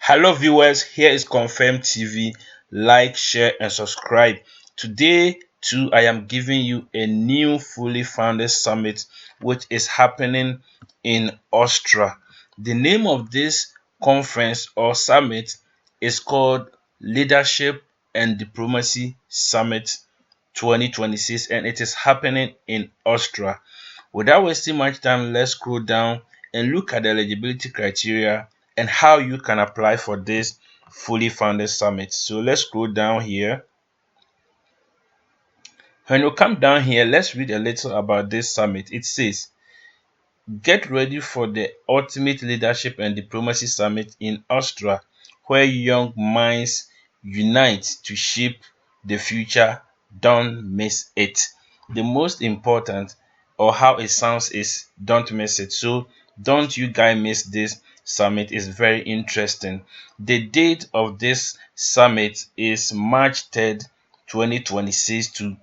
Hello viewers, here is Confirm TV. Like, share and subscribe. Today too, I am giving you a new fully funded summit which is happening in Austria. The name of this conference or summit is called Leadership and Diplomacy Summit 2026 and it is happening in Austria. Without wasting much time, let's scroll down and look at the eligibility criteria and how you can apply for this fully funded summit. So let's scroll down here. When you come down here, let's read a little about this summit. It says, get ready for the ultimate leadership and diplomacy summit in Austria, where young minds unite to shape the future. Don't miss it. The most important, or how it sounds, is don't miss it. So don't you guys miss this summit. It's very interesting. The date of this summit is March 3rd, 2026 to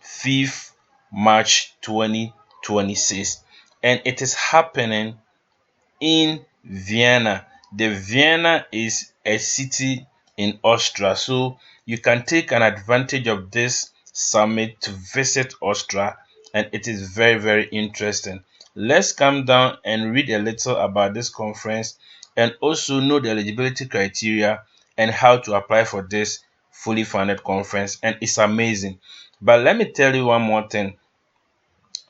5th March 2026, and it is happening in Vienna. The Vienna is a city in Austria, so you can take an advantage of this summit to visit Austria, and it is very interesting. Let's come down and read a little about this conference and also know the eligibility criteria and how to apply for this fully funded conference, and it's amazing. But let me tell you one more thing.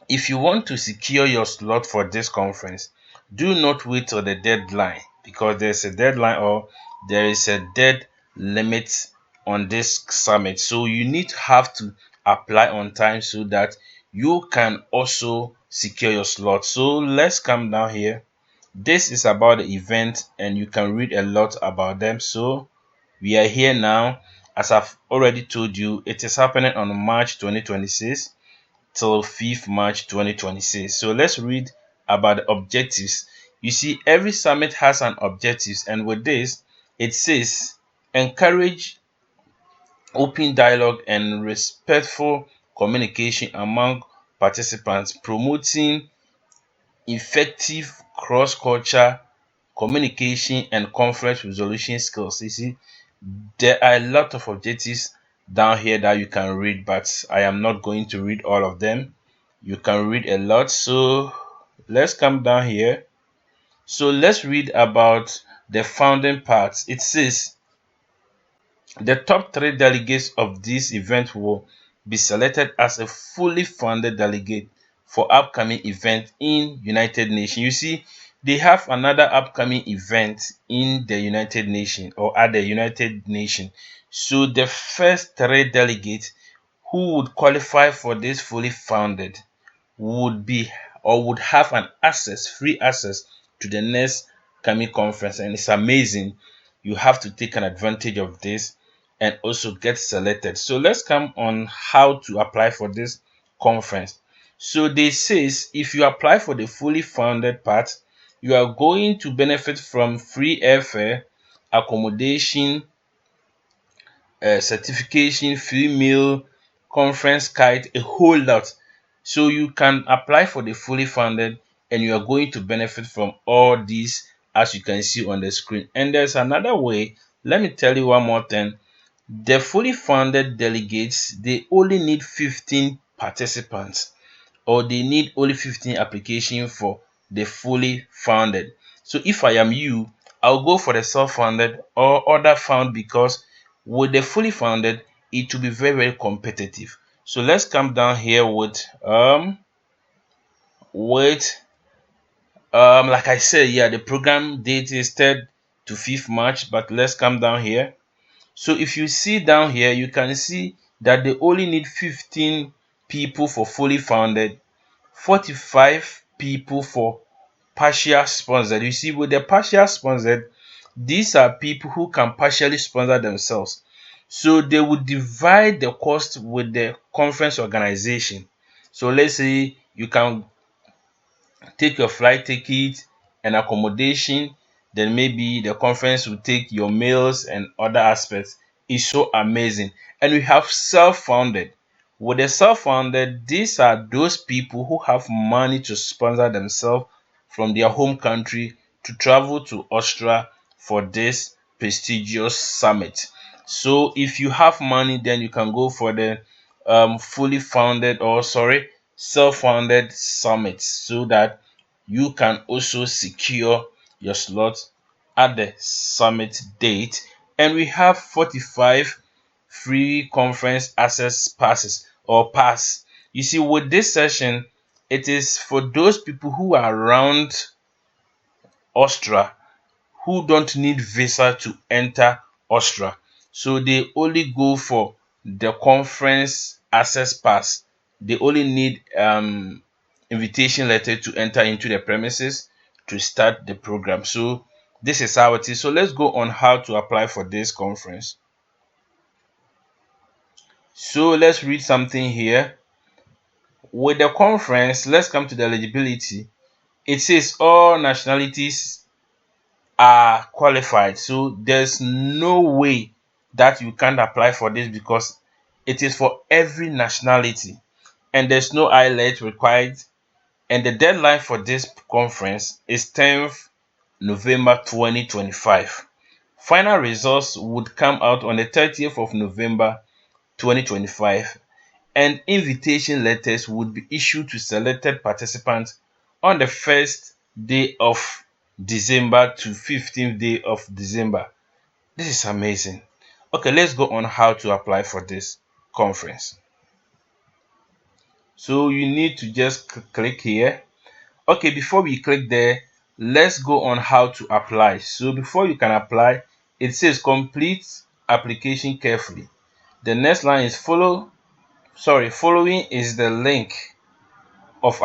If you want to secure your slot for this conference, do not wait till the deadline, because there's a deadline or there is a dead limit on this summit. So you need to have to apply on time so that you can also secure your slot. So let's come down here. This is about the event and you can read a lot about them. So we are here now. As I've already told you, it is happening on March 2026 till 5th March 2026. So let's read about the objectives. You see, every summit has an objectives, and with this, it says encourage open dialogue and respectful communication among participants, promoting effective cross-culture communication and conflict resolution skills. You see, there are a lot of objectives down here that you can read, but I am not going to read all of them. You can read a lot. So let's come down here. So let's read about the founding parts. It says the top 3 delegates of this event will be selected as a fully funded delegate for upcoming event in United Nations. You see, they have another upcoming event in the United Nations or at the United Nations. So the first 3 delegates who would qualify for this fully funded would be or would have an free access to the next coming conference, and it's amazing. You have to take an advantage of this and also get selected. So let's come on how to apply for this conference. So they says if you apply for the fully funded part, you are going to benefit from free airfare, accommodation, certification, free meal, conference kite, a whole lot. So you can apply for the fully funded and you are going to benefit from all these as you can see on the screen. And there's another way. Let me tell you one more thing. The fully funded delegates, they only need 15 participants, or they need only 15 applications for the fully funded. So if I am you, I'll go for the self-funded or other found, because with the fully funded, it will be very competitive. So let's come down here with with like I said, yeah, the program date is 3rd to 5th March, but let's come down here. So if you see down here, you can see that they only need 15 people for fully funded, 45 people for partial sponsored. You see, with the partial sponsored, these are people who can partially sponsor themselves. So they would divide the cost with the conference organization. So let's say you can take your flight ticket and accommodation, then maybe the conference will take your meals and other aspects. It's so amazing. And we have self-funded. With the self-funded, these are those people who have money to sponsor themselves from their home country to travel to Austria for this prestigious summit. So if you have money, then you can go for the fully founded, or sorry, self-founded summit, so that you can also secure your slot at the summit date. And we have 45 free conference access passes or pass. You see, with this session, it is for those people who are around Austria who don't need visa to enter Austria. So they only go for the conference access pass. They only need invitation letter to enter into the premises to start the program. So this is how it is. So let's go on how to apply for this conference. So let's read something here. With the conference, let's come to the eligibility. It says all nationalities are qualified. So there's no way that you can't apply for this, because it is for every nationality and there's no IELTS required. And the deadline for this conference is 10th November 2025. Final results would come out on the 30th of November 2025, and invitation letters would be issued to selected participants on the first day of December to 15th day of December. This is amazing. Okay, let's go on how to apply for this conference. So you need to just click here. Okay, before we click there, let's go on how to apply. So before you can apply, it says complete application carefully. The next line is following is the link of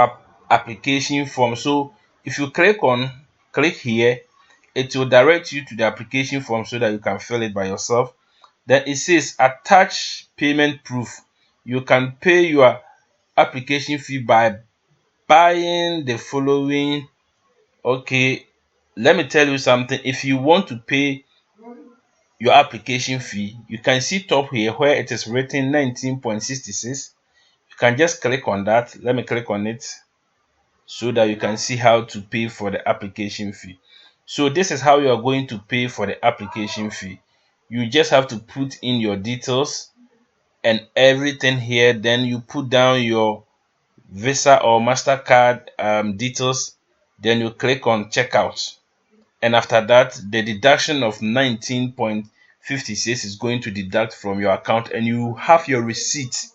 application form. So if you click here, it will direct you to the application form so that you can fill it by yourself. Then it says attach payment proof. You can pay your application fee by buying the following. Okay, let me tell you something. If you want to pay your application fee, you can see top here where it is written 19.66. You can just click on that. Let me click on it so that you can see how to pay for the application fee. So this is how you are going to pay for the application fee. You just have to put in your details and everything here. Then you put down your Visa or MasterCard details. Then you click on checkout. And after that, the deduction of 19.56 is going to deduct from your account, and you have your receipt.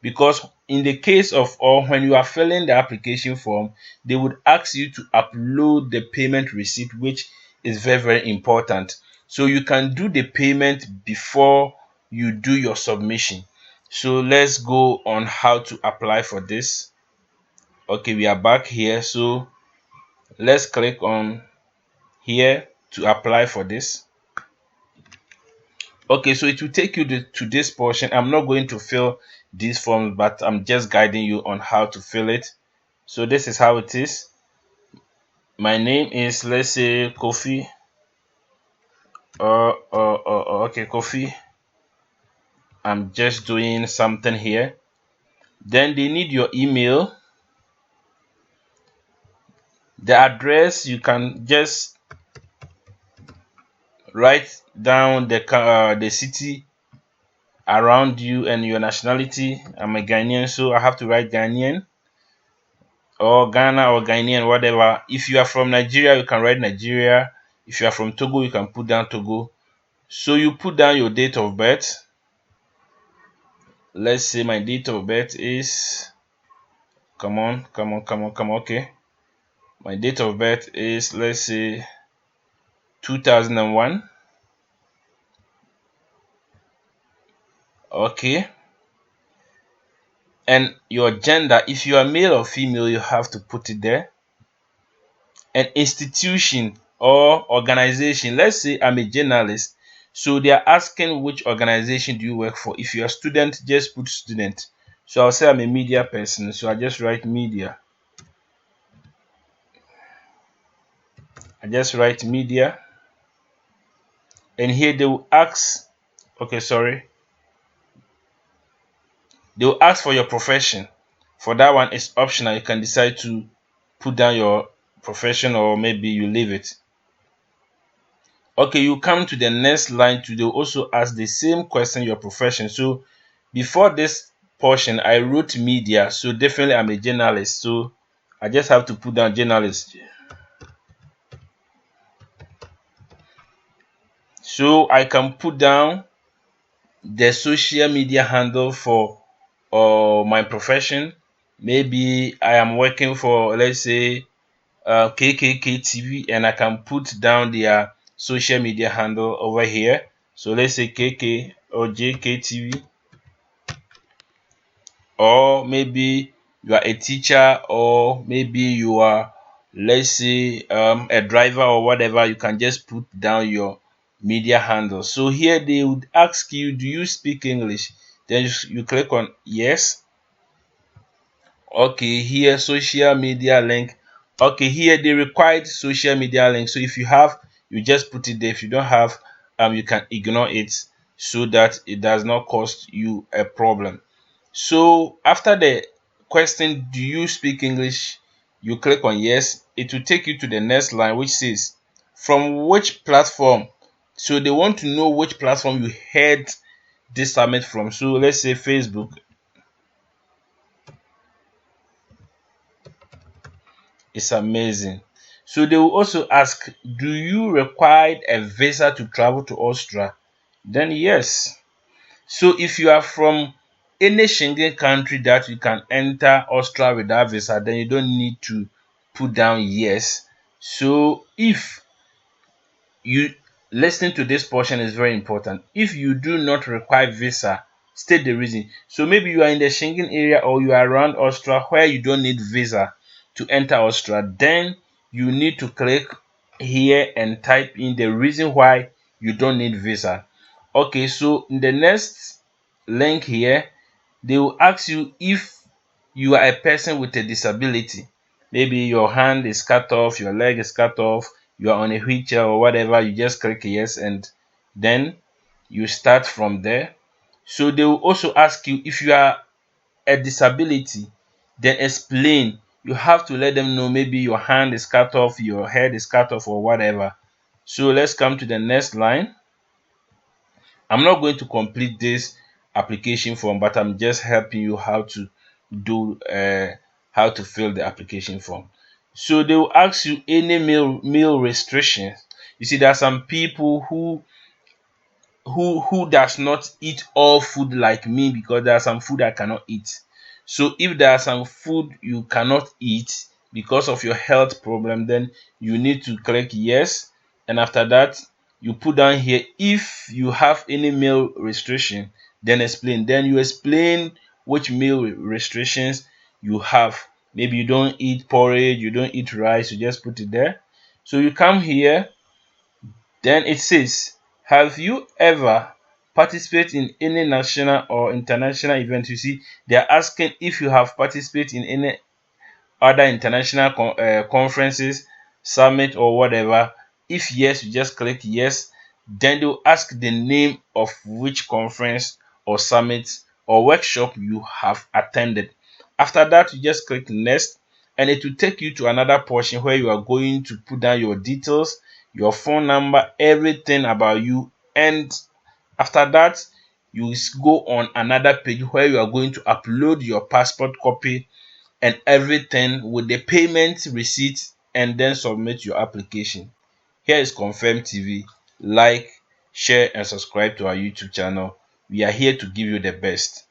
Because in the case of, or when you are filling the application form, they would ask you to upload the payment receipt, which is very, very important. So you can do the payment before you do your submission. So let's go on how to apply for this. Okay, we are back here. So let's click on here to apply for this. Okay, so it will take you to this portion. I'm not going to fill these forms, but I'm just guiding you on how to fill it. So this is how it is. My name is, let's say, Kofi. Okay, Kofi. I'm just doing something here. Then they need your email. The address, you can just write down the city around you and your nationality. I'm a Ghanaian, so I have to write Ghanaian or Ghana or Ghanaian, whatever. If you are from Nigeria, you can write Nigeria. If you are from Togo, you can put down Togo. So you put down your date of birth. Let's say my date of birth is, okay. My date of birth is, let's say, 2001. Okay. And your gender, if you are male or female, you have to put it there. An institution or organization. Let's say I'm a journalist, so they are asking which organization do you work for. If you're a student, just put student. So I'll say I'm a media person, so I just write media. I just write media, and here they will ask, okay, sorry, they will ask for your profession. For that one, it's optional. You can decide to put down your profession, or maybe you leave it. Okay, you come to the next line to they also ask the same question, your profession. So before this portion, I wrote media, so definitely I'm a journalist. So I just have to put down journalist. So I can put down the social media handle for my profession. Maybe I am working for, let's say, KKK TV, and I can put down their social media handle over here. So let's say KK or JKTV, or maybe you are a teacher, or maybe you are, let's say, a driver or whatever. You can just put down your media handle. So here they would ask you, do you speak English? Then you click on yes. Okay, here social media link. Okay, here they required social media link. So if you have, you just put it there. If you don't have, you can ignore it so that it does not cost you a problem. So after the question, do you speak English? You click on yes. It will take you to the next line, which says, from which platform? So they want to know which platform you heard this summit from. So let's say Facebook. It's amazing. So they will also ask, do you require a visa to travel to Austria? Then yes. So if you are from any Schengen country that you can enter Austria without visa, then you don't need to put down yes. So if you listening to this portion is very important. If you do not require visa, state the reason. So maybe you are in the Schengen area or you are around Austria where you don't need visa to enter Austria, then you need to click here and type in the reason why you don't need visa. Okay, so in the next link here, they will ask you if you are a person with a disability. Maybe your hand is cut off, your leg is cut off, you are on a wheelchair or whatever. You just click yes, and then you start from there. So they will also ask you if you are a disability, then explain. You have to let them know maybe your hand is cut off, your head is cut off, or whatever. So let's come to the next line. I'm not going to complete this application form, but I'm just helping you how to do how to fill the application form. So they will ask you any meal restrictions. You see, there are some people who does not eat all food like me, because there are some food I cannot eat. So if there are some food you cannot eat because of your health problem, then you need to click yes, and after that you put down here if you have any meal restriction, then explain. Then you explain which meal restrictions you have. Maybe you don't eat porridge, you don't eat rice, you just put it there. So you come here, then it says, have you ever participated in any national or international event? You see, they are asking if you have participated in any other international conferences, summit, or whatever. If yes, you just click yes. Then they'll ask the name of which conference or summit or workshop you have attended. After that, you just click next, and it will take you to another portion where you are going to put down your details, your phone number, everything about you. And after that, you go on another page where you are going to upload your passport copy and everything with the payment receipt, and then submit your application. Here is Confirm TV. Like, share, and subscribe to our YouTube channel. We are here to give you the best.